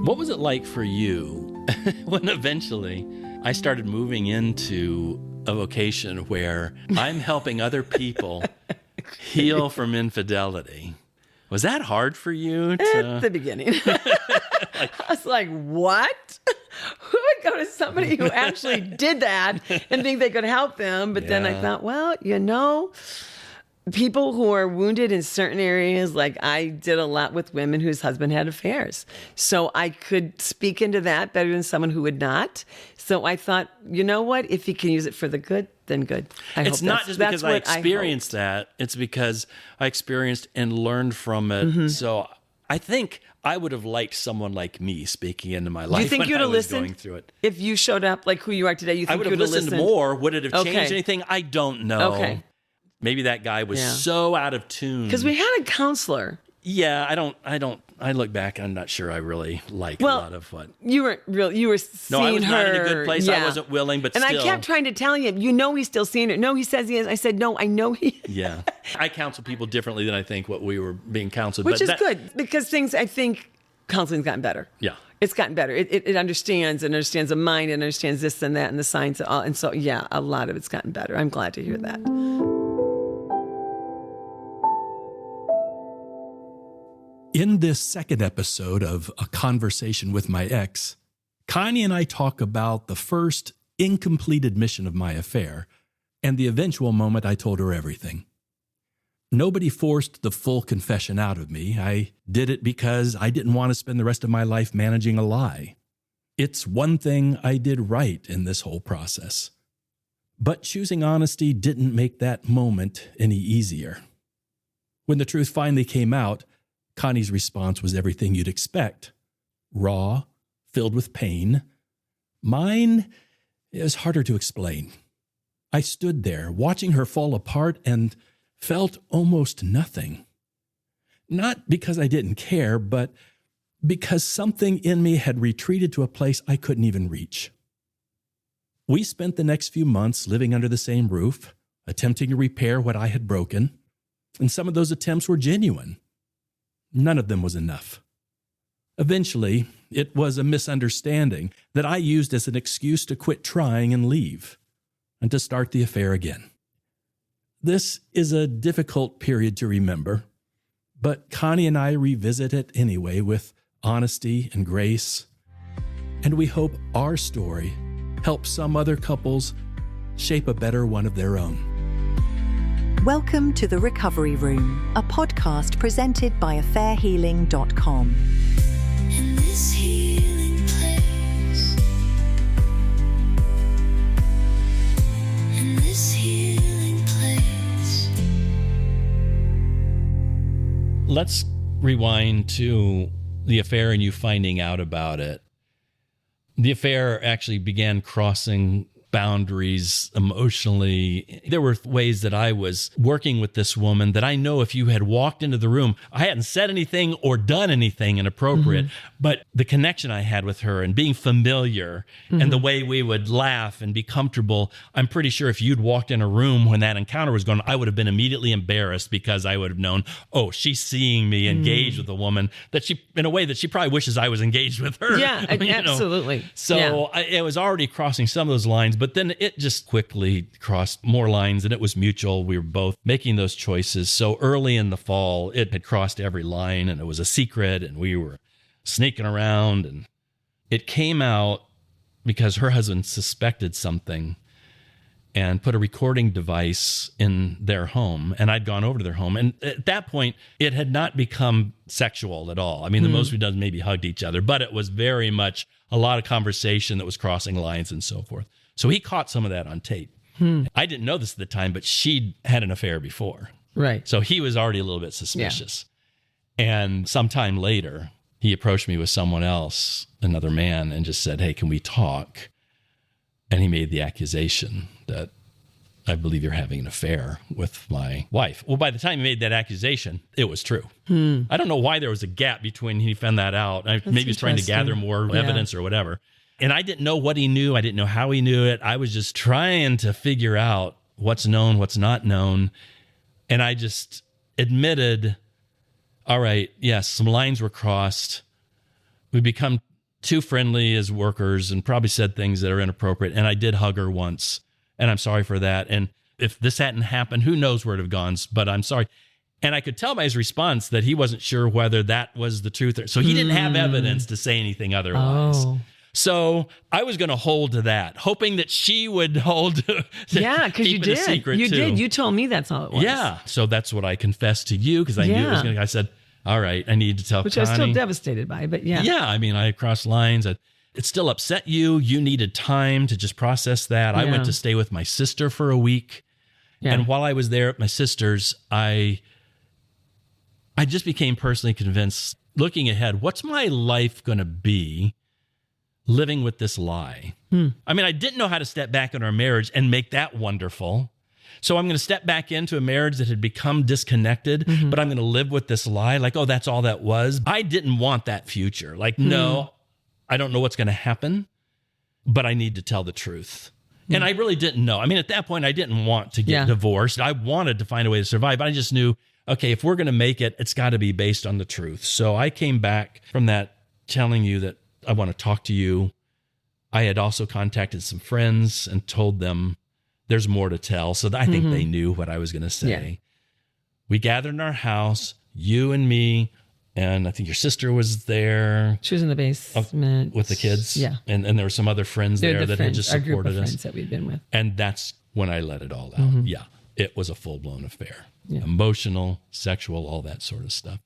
What was it like for you when eventually I started moving into a vocation where I'm helping other people heal from infidelity? Was that hard for you? At the beginning. I was like, what? Who would go to somebody who actually did that and think they could help them? But then I thought, well, people who are wounded in certain areas, like I did a lot with women whose husband had affairs. So I could speak into that better than someone who would not. So I thought, you know what? If he can use it for the good, then good. It's not just because I experienced that. It's because I experienced and learned from it. Mm-hmm. So I think I would have liked someone like me speaking into my life. Do you think you'd have listened going through it? If you showed up like who you are today? You think I would have listened more. Would it have changed anything? I don't know. Okay. Maybe that guy was so out of tune. Because we had a counselor. Yeah, I look back, I'm not sure I really like a lot of what. You were seeing her. No, I was not in a good place. Yeah. I wasn't willing, but and still. I kept trying to tell him, he's still seeing her. No, he says he is. I said, no, I know he is. Yeah. I counsel people differently than I think what we were being counseled. Which is good, because I think counseling's gotten better. Yeah. It's gotten better. It understands the mind, and understands this and that and the science. And so, a lot of it's gotten better. I'm glad to hear that. In this second episode of A Conversation with My Ex, Konnie and I talk about the first incomplete admission of my affair and the eventual moment I told her everything. Nobody forced the full confession out of me. I did it because I didn't want to spend the rest of my life managing a lie. It's one thing I did right in this whole process. But choosing honesty didn't make that moment any easier. When the truth finally came out, Konnie's response was everything you'd expect. Raw, filled with pain. Mine is harder to explain. I stood there, watching her fall apart, and felt almost nothing. Not because I didn't care, but because something in me had retreated to a place I couldn't even reach. We spent the next few months living under the same roof, attempting to repair what I had broken, and some of those attempts were genuine. None of them was enough. Eventually, it was a misunderstanding that I used as an excuse to quit trying and leave, and to start the affair again. This is a difficult period to remember, but Konnie and I revisit it anyway with honesty and grace, and we hope our story helps some other couples shape a better one of their own. Welcome to The Recovery Room, a podcast presented by affairhealing.com. In this healing place, in this healing place. Let's rewind to the affair and you finding out about it. The affair actually began crossing boundaries emotionally. There were ways that I was working with this woman that I know if you had walked into the room, I hadn't said anything or done anything inappropriate, but the connection I had with her and being familiar and the way we would laugh and be comfortable, I'm pretty sure if you'd walked in a room when that encounter was going on, I would have been immediately embarrassed because I would have known, oh, she's seeing me engaged with a woman that she, in a way that she probably wishes I was engaged with her. Yeah, absolutely. So it was already crossing some of those lines. But then it just quickly crossed more lines, and it was mutual. We were both making those choices. So early in the fall, it had crossed every line, and it was a secret, and we were sneaking around. And it came out because her husband suspected something and put a recording device in their home, and I'd gone over to their home. And at that point, it had not become sexual at all. I mean, the most we'd done maybe hugged each other, but it was very much a lot of conversation that was crossing lines and so forth. So he caught some of that on tape. I didn't know this at the time, but she'd had an affair before. Right. So he was already a little bit suspicious. Yeah. And sometime later, he approached me with someone else, another man, and just said, hey, can we talk? And he made the accusation that I believe you're having an affair with my wife. Well, by the time he made that accusation, it was true. I don't know why there was a gap between he found that out. Maybe he was trying to gather more evidence or whatever. And I didn't know what he knew. I didn't know how he knew it. I was just trying to figure out what's known, what's not known. And I just admitted, all right, yes, some lines were crossed. We become too friendly as workers and probably said things that are inappropriate. And I did hug her once, and I'm sorry for that. And if this hadn't happened, who knows where it'd have gone, but I'm sorry. And I could tell by his response that he wasn't sure whether that was the truth. So he didn't have evidence to say anything otherwise. Oh. So I was going to hold to that, hoping that she would hold to Yeah, because you keep it a did. secret You too. did. You told me that's all it was. Yeah. So that's what I confessed to you because I knew it was going to. I said, all right, I need to tell Which Connie. I was still devastated by, but yeah. Yeah. I mean, I crossed lines. It still upset you. You needed time to just process that. I Yeah. went to stay with my sister for a week. Yeah. And while I was there at my sister's, I just became personally convinced, looking ahead, what's my life going to be living with this lie? I mean, I didn't know how to step back in our marriage and make that wonderful. So I'm going to step back into a marriage that had become disconnected, but I'm going to live with this lie. Like, oh, that's all that was. I didn't want that future. Like, no, I don't know what's going to happen, but I need to tell the truth. And I really didn't know. I mean, at that point, I didn't want to get divorced. I wanted to find a way to survive, but I just knew, okay, if we're going to make it, it's got to be based on the truth. So I came back from that telling you that I want to talk to you. I had also contacted some friends and told them there's more to tell. So I think they knew what I was going to say. Yeah. We gathered in our house, you and me, and I think your sister was there. She was in the basement. With the kids? Yeah. And there were some other friends They're there the that friends, had just our group supported of us. friends that we'd been with. And that's when I let it all out. Yeah. It was a full-blown affair. Yeah. Emotional, sexual, all that sort of stuff.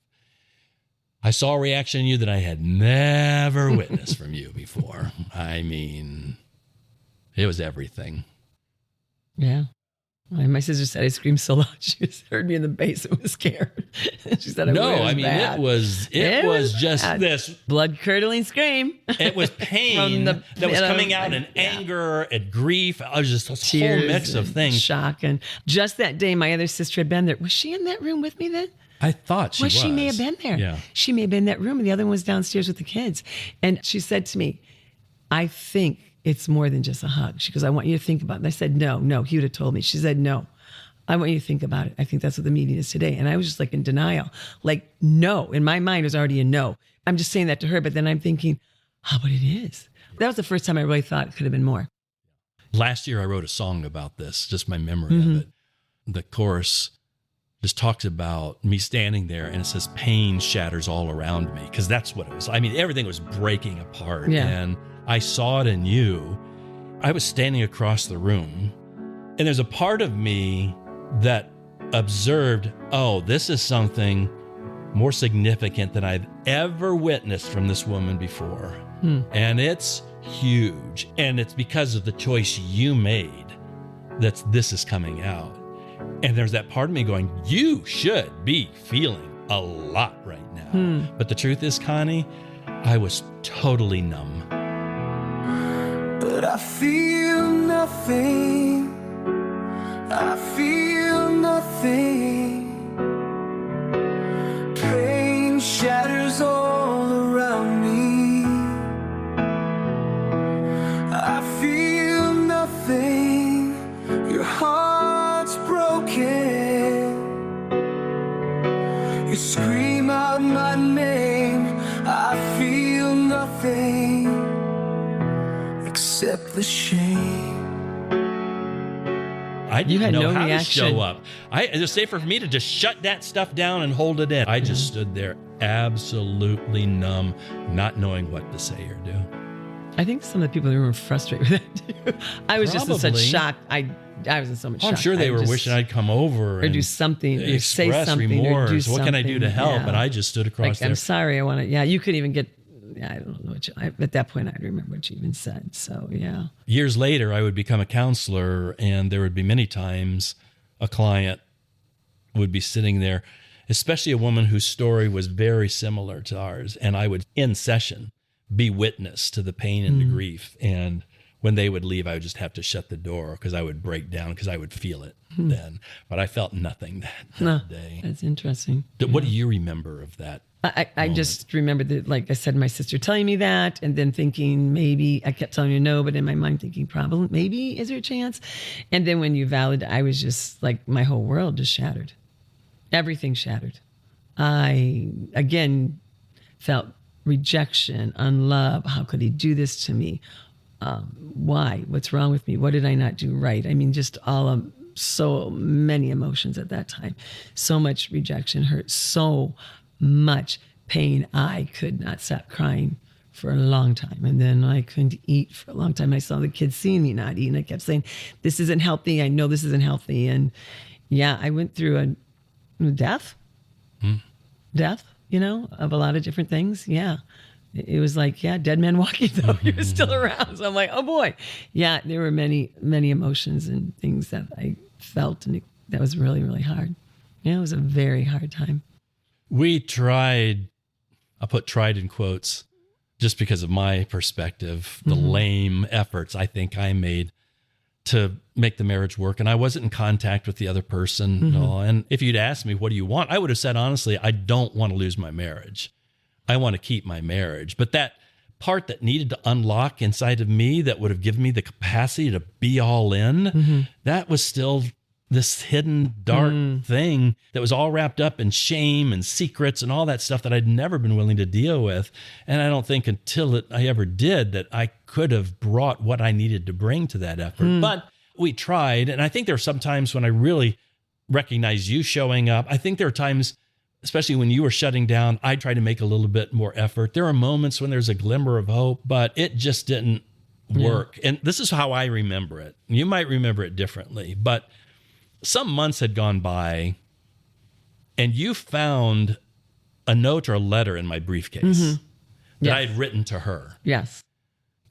I saw a reaction in you that I had never witnessed from you before. I mean, it was everything. Yeah. My sister said I screamed so loud she heard me in the basement, was scared. She said, No, it was I mean, bad. it was just bad. this. Blood curdling scream. It was pain From that was coming out in anger and grief. I was just a whole Tears mix of and things. Shock. And just that day, my other sister had been there. Was she in that room with me then? I thought she was. She may have been there. Yeah. She may have been in that room, and the other one was downstairs with the kids. And she said to me, I think it's more than just a hug. She goes, I want you to think about it. And I said, no, he would have told me. She said, no, I want you to think about it. I think that's what the meeting is today. And I was just like in denial. Like, no. In my mind, it was already a no. I'm just saying that to her, but then I'm thinking, but it is. That was the first time I really thought it could have been more. Last year, I wrote a song about this, just my memory of it. The chorus just talks about me standing there, and it says, pain shatters all around me, because that's what it was. I mean, everything was breaking apart. Yeah. And I saw it in you. I was standing across the room, and there's a part of me that observed, oh, this is something more significant than I've ever witnessed from this woman before. And it's huge. And it's because of the choice you made that this is coming out. And there's that part of me going, you should be feeling a lot right now. But the truth is, Connie, I was totally numb. But I feel nothing. I feel nothing. Pain shatters all around me. I feel nothing. Your heart's broken. You scream out my name. I feel nothing except the shame. I didn't You had know no how reaction. to show up. It was safer for me to just shut that stuff down and hold it in. I just stood there absolutely numb, not knowing what to say or do. I think some of the people in the room were frustrated with that too. I was just in such Probably. shock. I was in so much shock. I'm sure they were wishing I'd come over or do something, or say express something, remorse. or do What can I do to something. help? Yeah. And I just stood across Like, there. I'm sorry, I want to. Yeah, you couldn't even get. I don't know what at that point I remember what you even said. So yeah. Years later, I would become a counselor, and there would be many times a client would be sitting there, especially a woman whose story was very similar to ours, and I would, in session, be witness to the pain and the grief. And when they would leave, I would just have to shut the door because I would break down because I would feel it then. But I felt nothing that day. That's interesting. What do you remember of that? I just remembered that, like I said, my sister telling me that, and then thinking maybe, I kept telling you no, but in my mind thinking probably, maybe, is there a chance? And then when you validated, I was just like, my whole world just shattered. Everything shattered. I, again, felt rejection, unlove. How could he do this to me? Why? What's wrong with me? What did I not do right? I mean, just so many emotions at that time. So much rejection, hurt, so much pain. I could not stop crying for a long time. And then I couldn't eat for a long time. I saw the kids seeing me not eat, and I kept saying, this isn't healthy. I know this isn't healthy. And yeah, I went through a death, of a lot of different things. Yeah. It was like, dead man walking, though. He was still around. So I'm like, oh boy. Yeah, there were many, many emotions and things that I felt, and that was really, really hard. Yeah, it was a very hard time. We tried, I'll put tried in quotes, just because of my perspective, the lame efforts I think I made to make the marriage work. And I wasn't in contact with the other person. No. And if you'd asked me, what do you want? I would have said, honestly, I don't want to lose my marriage. I want to keep my marriage. But that part that needed to unlock inside of me that would have given me the capacity to be all in, that was still this hidden dark thing that was all wrapped up in shame and secrets and all that stuff that I'd never been willing to deal with. And I don't think until I ever did that I could have brought what I needed to bring to that effort. But we tried. And I think there are some times when I really recognize you showing up. I think there are times, especially when you were shutting down, I tried to make a little bit more effort. There are moments when there's a glimmer of hope, but it just didn't work. And this is how I remember it. You might remember it differently, but some months had gone by and you found a note or a letter in my briefcase that I had written to her. Yes.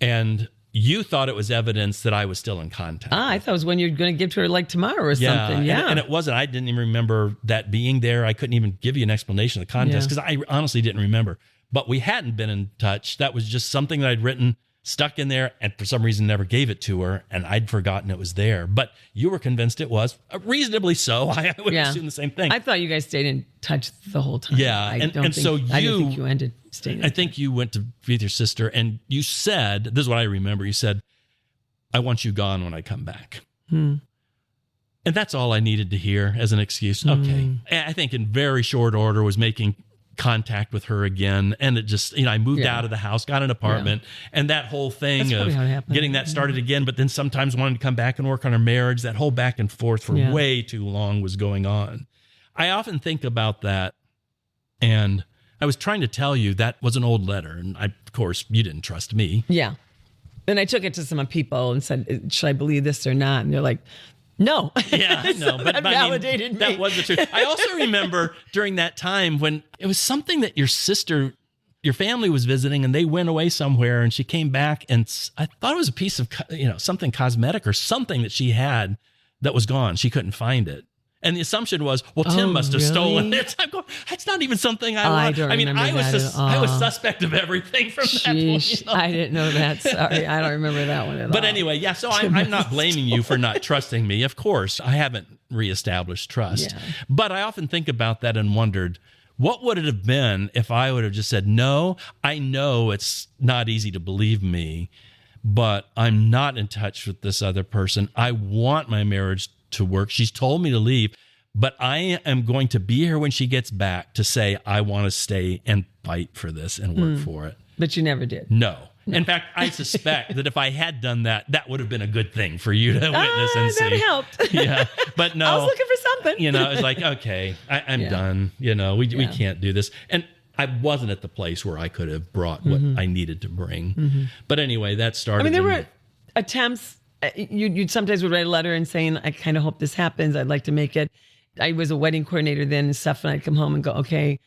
And you thought it was evidence that I was still in contact. I thought it was when you're going to give to her like tomorrow or something. Yeah. And it wasn't. I didn't even remember that being there. I couldn't even give you an explanation of the context because I honestly didn't remember. But we hadn't been in touch. That was just something that I'd written, stuck in there, and for some reason never gave it to her, and I'd forgotten it was there. But you were convinced it was, reasonably so. I would assume the same thing. I thought you guys stayed in touch the whole time. Yeah, I didn't think you ended staying in touch. I think you went to be with your sister, and you said, this is what I remember, you said, I want you gone when I come back. And that's all I needed to hear as an excuse. Okay. I think in very short order was making contact with her again, and it just, I moved out of the house, got an apartment, and that whole thing of getting that started again, but then sometimes wanting to come back and work on our marriage, that whole back and forth for way too long was going on. I often think about that, and I was trying to tell you that was an old letter, and of course you didn't trust me. Yeah. And I took it to some people and said, should I believe this or not? And they're like, no. Yeah, I know. So that validated me. That was the truth. I also remember during that time when it was something that your sister, your family was visiting, and they went away somewhere, and she came back, and I thought it was a piece of, something cosmetic or something that she had that was gone. She couldn't find it. And the assumption was, well, Tim must have stolen it. I'm going, that's not even something I want. I was suspect of everything from that point. I didn't know that. Sorry, I don't remember that one at all. But anyway, so I'm not blaming you for not trusting me. Of course, I haven't reestablished trust. Yeah. But I often think about that and wondered, what would it have been if I would have just said, no, I know it's not easy to believe me, but I'm not in touch with this other person. I want my marriage to work. She's told me to leave, but I am going to be here when she gets back to say, I want to stay and fight for this and work for it. But you never did. No. In fact, I suspect that if I had done that, that would have been a good thing for you to witness and see. That helped. Yeah. But no. I was looking for something. It's like, okay, I'm done. We can't do this. And I wasn't at the place where I could have brought what I needed to bring. But anyway, that started. There were attempts. You sometimes would write a letter and saying, I kind of hope this happens. I'd like to make it. I was a wedding coordinator then and stuff, and I'd come home and go, okay,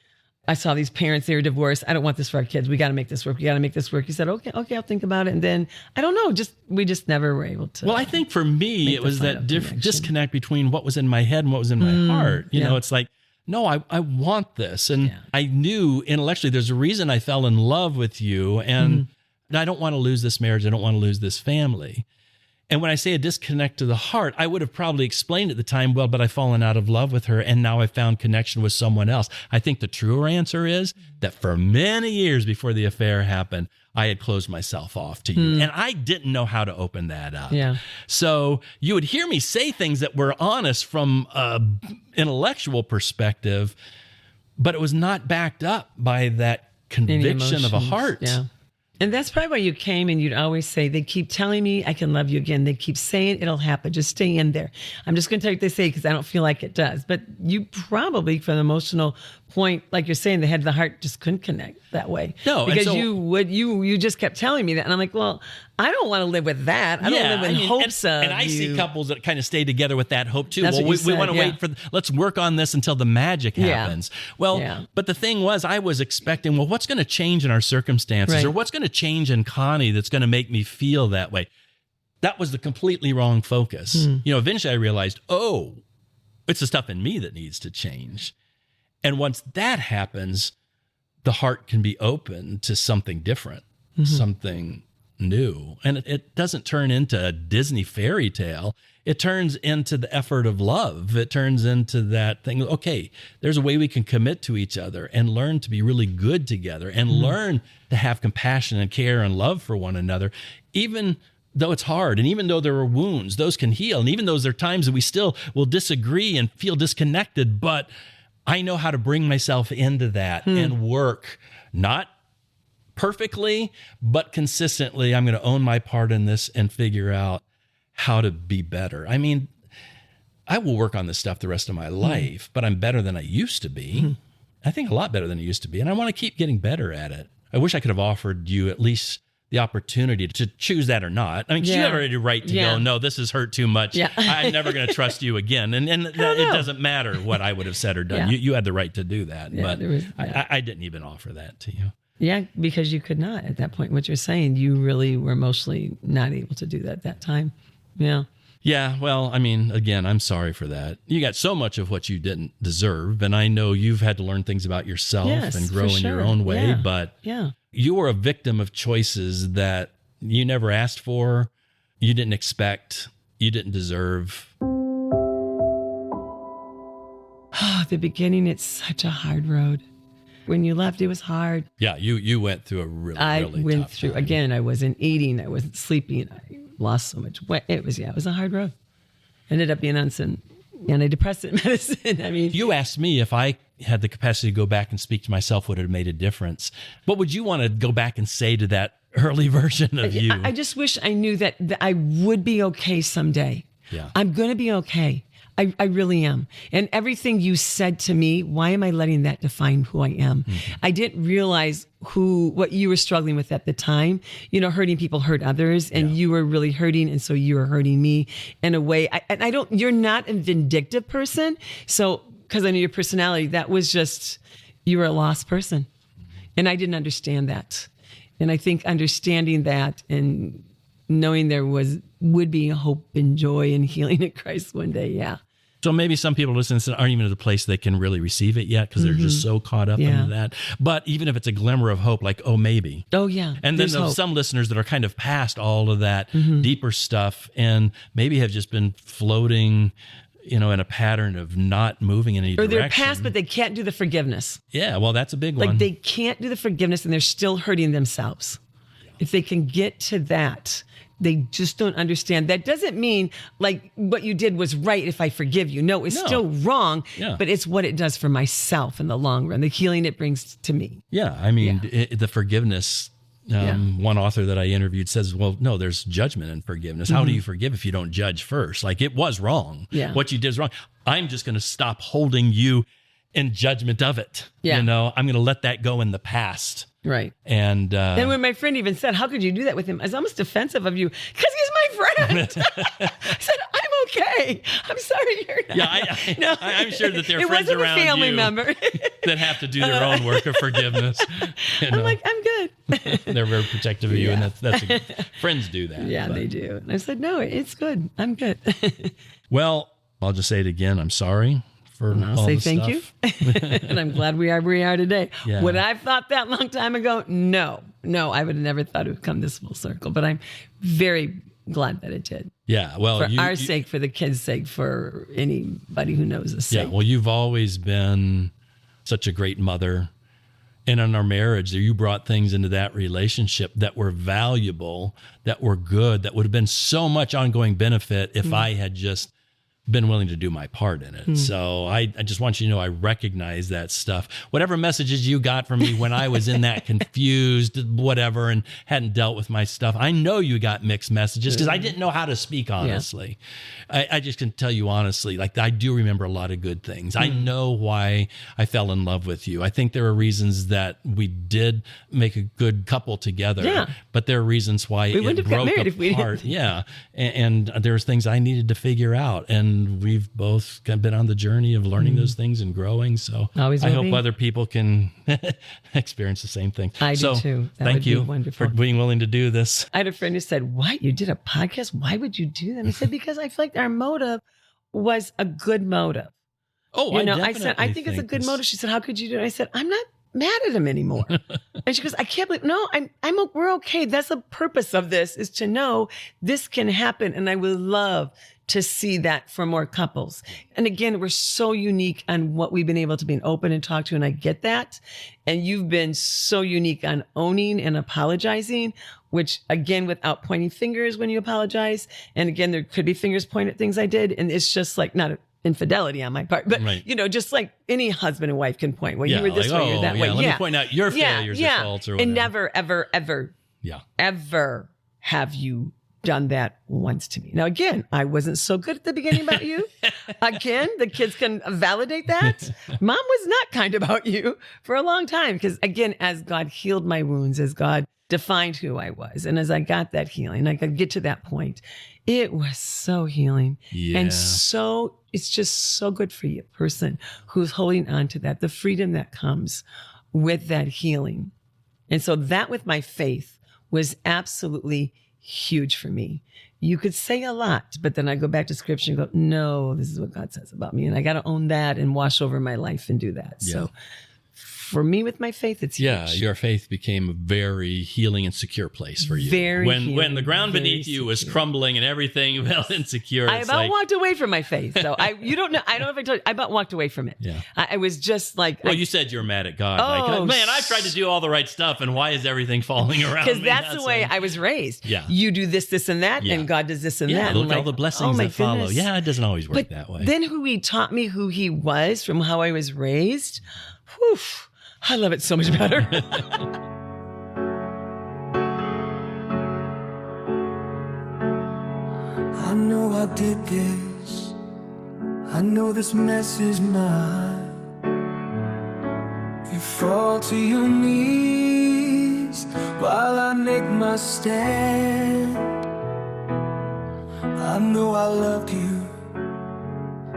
I saw these parents, they were divorced. I don't want this for our kids. We got to make this work. We got to make this work. You said, okay, I'll think about it. And then, I don't know, we just never were able to. Well, I think for me, it was that disconnect between what was in my head and what was in my heart. It's like, no, I want this. And I knew intellectually there's a reason I fell in love with you. And I don't want to lose this marriage. I don't want to lose this family. And when I say a disconnect to the heart, I would have probably explained at the time, well, but I've fallen out of love with her, and now I've found connection with someone else. I think the truer answer is that for many years before the affair happened, I had closed myself off to you, and I didn't know how to open that up. Yeah. So you would hear me say things that were honest from an intellectual perspective, but it was not backed up by that conviction of a emotions. heart. Yeah. And that's probably why you came, and you'd always say, they keep telling me I can love you again. They keep saying it'll happen. Just stay in there. I'm just going to tell you what they say because I don't feel like it does. But you probably, from an emotional point, like you're saying, the head of the heart just couldn't connect that way. No, and because so- you just kept telling me that. And I'm like, well, I don't want to live with that. I don't live with hopes of and I you. see couples that kind of stay together with that hope too. That's Well, what we you said, want to yeah. wait for, let's work on this until the magic Yeah. happens. Well, Yeah. but the thing was, I was expecting, well, what's going to change in our circumstances, Right. or what's going to change in Konnie that's going to make me feel that way? That was the completely wrong focus. You know, eventually I realized, oh, it's the stuff in me that needs to change. And once that happens, the heart can be open to something different, something new. And it doesn't turn into a Disney fairy tale. It turns into the effort of love. It turns into that thing. Okay, there's a way we can commit to each other and learn to be really good together and learn to have compassion and care and love for one another, even though it's hard. And even though there are wounds, those can heal. And even though there are times that we still will disagree and feel disconnected, but I know how to bring myself into that and work, not perfectly, but consistently. I'm going to own my part in this and figure out how to be better. I mean, I will work on this stuff the rest of my life, but I'm better than I used to be. I think a lot better than I used to be. And I want to keep getting better at it. I wish I could have offered you at least the opportunity to choose that or not. I mean, 'cause you have a right to go, no, this has hurt too much. Yeah. I'm never going to trust you again. And it doesn't matter what I would have said or done. Yeah. You had the right to do that. Yeah, but there was- I didn't even offer that to you. Yeah, because you could not at that point. What you're saying, you really were emotionally not able to do that at that time. Yeah. Yeah, well, I mean, again, I'm sorry for that. You got so much of what you didn't deserve, and I know you've had to learn things about yourself Yes, and for grow in sure. your own way, Yeah. but Yeah. you were a victim of choices that you never asked for, you didn't expect, you didn't deserve. Oh, the beginning, it's such a hard road. When you left, it was hard. Yeah, you went through a really, I really went tough through, time. again, I wasn't eating, I wasn't sleeping, I lost so much weight. It was a hard road. Ended up being on some antidepressant medicine. I mean, You asked me if I had the capacity to go back and speak to myself, would it have made a difference? What would you want to go back and say to that early version of you? I just wish I knew that I would be okay someday. Yeah. I'm going to be okay. I really am. And everything you said to me, why am I letting that define who I am? I didn't realize what you were struggling with at the time. You know, hurting people hurt others, and you were really hurting, and so you were hurting me in a way. You're not a vindictive person. So, because I knew your personality, that was just, you were a lost person. And I didn't understand that. And I think understanding that and knowing there would be hope and joy and healing in Christ one day. Yeah. So maybe some people listening to this aren't even at the place they can really receive it yet because they're just so caught up Yeah. in that. But even if it's a glimmer of hope, like, oh, maybe. Oh, yeah. And then There's there's hope. some listeners that are kind of past all of that deeper stuff and maybe have just been floating, in a pattern of not moving in any Or direction. they're past, but they can't do the forgiveness. Yeah, well, that's a big Like one. they can't do the forgiveness and they're still hurting themselves. If they can get to that, they just don't understand. That doesn't mean like what you did was right if I forgive you. No, it's No. still wrong, Yeah. but it's what it does for myself in the long run, the healing it brings to me. Yeah, I mean, the forgiveness. One author that I interviewed says, well, no, there's judgment in forgiveness. How do you forgive if you don't judge first? Like, it was wrong. Yeah. What you did is wrong. I'm just going to stop holding you in judgment of it. Yeah. I'm going to let that go in the past. Right. And And when my friend even said, how could you do that with him? I was almost defensive of you because he's my friend. I said, I'm okay. I'm sorry you're not. Yeah, I'm sure that there are it friends wasn't around a family you member. that have to do their own work of forgiveness. I'm like, I'm good. They're very protective of you, and friends do that. Yeah, but- they do. And I said, no, it's good. I'm good. Well, I'll just say it again. I'm sorry for I'll all say the thank stuff. you. And I'm glad we are where we are today. Yeah. Would I have thought that a long time ago? No, I would have never thought it would come this full circle. But I'm very glad that it did. Yeah, well, For our sake, for the kids' sake, for anybody who knows us. Yeah, sake. well, you've always been such a great mother. And in our marriage, you brought things into that relationship that were valuable, that were good, that would have been so much ongoing benefit if I had just been willing to do my part in it. So I just want you to know I recognize that stuff. Whatever messages you got from me when I was in that confused whatever and hadn't dealt with my stuff, I know you got mixed messages because I didn't know how to speak honestly. I just can tell you honestly, like I do remember a lot of good things. I know why I fell in love with you. I think there are reasons that we did make a good couple together, but there are reasons why it wouldn't have got broke married if we apart. didn't. Yeah. And there's things I needed to figure out. And we've both been on the journey of learning those things and growing. So Always I will hope be. other people can experience the same thing. I do So, too. That thank would be you wonderful. for being willing to do this. I had a friend who said, "What? You did a podcast? Why would you do that?" I said, "Because I feel like our motive was a good motive." Oh, You I know, I definitely said, "I think it's a good this- motive." She said, "How could you do it?" I said, "I'm not mad at him anymore." And she goes, "I can't believe, no, we're okay. That's the purpose of this, is to know this can happen. And I would love to see that for more couples." And again, we're so unique on what we've been able to be open and talk to. And I get that. And you've been so unique on owning and apologizing, which again, without pointing fingers when you apologize. And again, there could be fingers pointed at things I did. And it's just like, not infidelity on my part, but Right. you know, just like any husband and wife can point, well, you were this way, you're that way. Let me point out your failures or faults or whatever. And never, ever, ever, Yeah. ever have you done that once to me. Now, again, I wasn't so good at the beginning about you. Again, the kids can validate that. Mom was not kind about you for a long time because, again, as God healed my wounds, as God defined who I was, and as I got that healing, I could get to that point, it was so healing. Yeah. And so it's just so good for you, a person who's holding on to that, the freedom that comes with that healing. And so that with my faith was absolutely huge for me. You could say a lot, but then I go back to scripture and go, no, this is what God says about me. And I got to own that and wash over my life and do that. So for me with my faith, it's Yeah, huge. your faith became a very healing and secure place for you. Very when healing, the ground very beneath you was secure. crumbling and everything felt insecure. I it's about like, walked away from my faith. So I don't know if I told you, I about walked away from it. Yeah. I was just like, well, you said you're mad at God. Oh, like, man, I tried to do all the right stuff, and why is everything falling around me? because that's the way I was raised. Yeah. You do this, this, and that, Yeah. and God does this and Yeah, that. look And at all like, the blessings oh my that follow. goodness. Yeah, it doesn't always work But that way. then who he taught me who he was from how I was raised, whew, I love it so much better. I know I did this. I know this mess is mine. You fall to your knees while I make my stand. I know I loved you,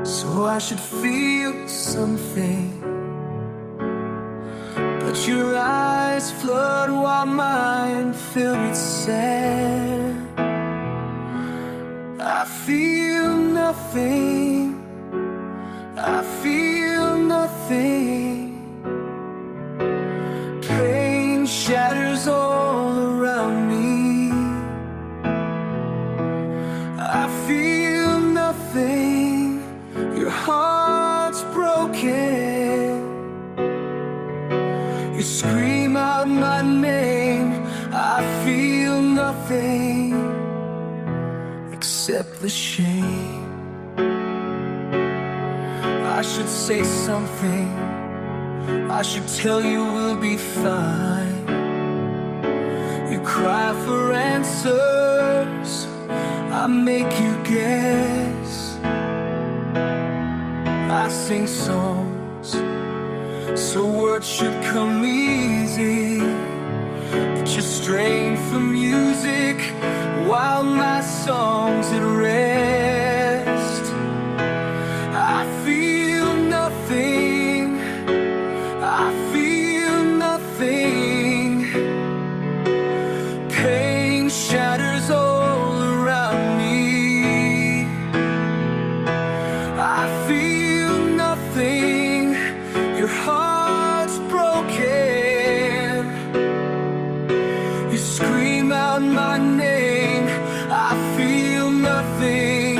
so I should feel something. But your eyes flood while mine fill with sand. I feel nothing. I feel nothing. Pain shatters all around me. I feel nothing. Your heart's broken. You scream out my name. I feel nothing except the shame. I should say something. I should tell you we'll be fine. You cry for answers. I make you guess. I sing songs so words should come easy. But you strain for music while my song's at rest. I feel nothing. I feel nothing. Pain shatters all around me. I feel nothing. Your heart's broken. You scream out my name. I feel nothing.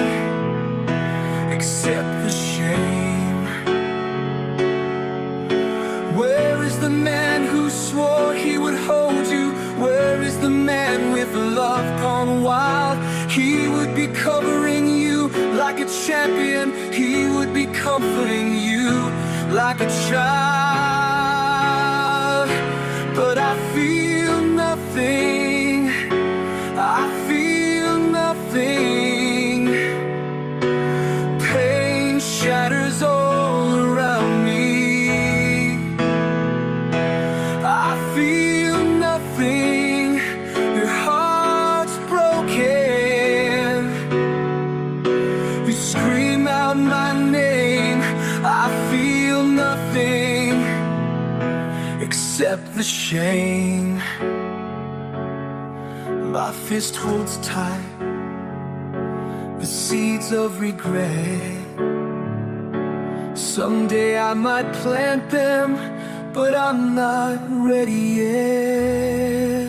champion, he would be comforting you like a child. But I feel nothing, I feel nothing. Pain shatters all around me. I feel nothing, your heart's broken. You scream out my name, I feel nothing except the shame. My fist holds tight the seeds of regret. Someday I might plant them, but I'm not ready yet.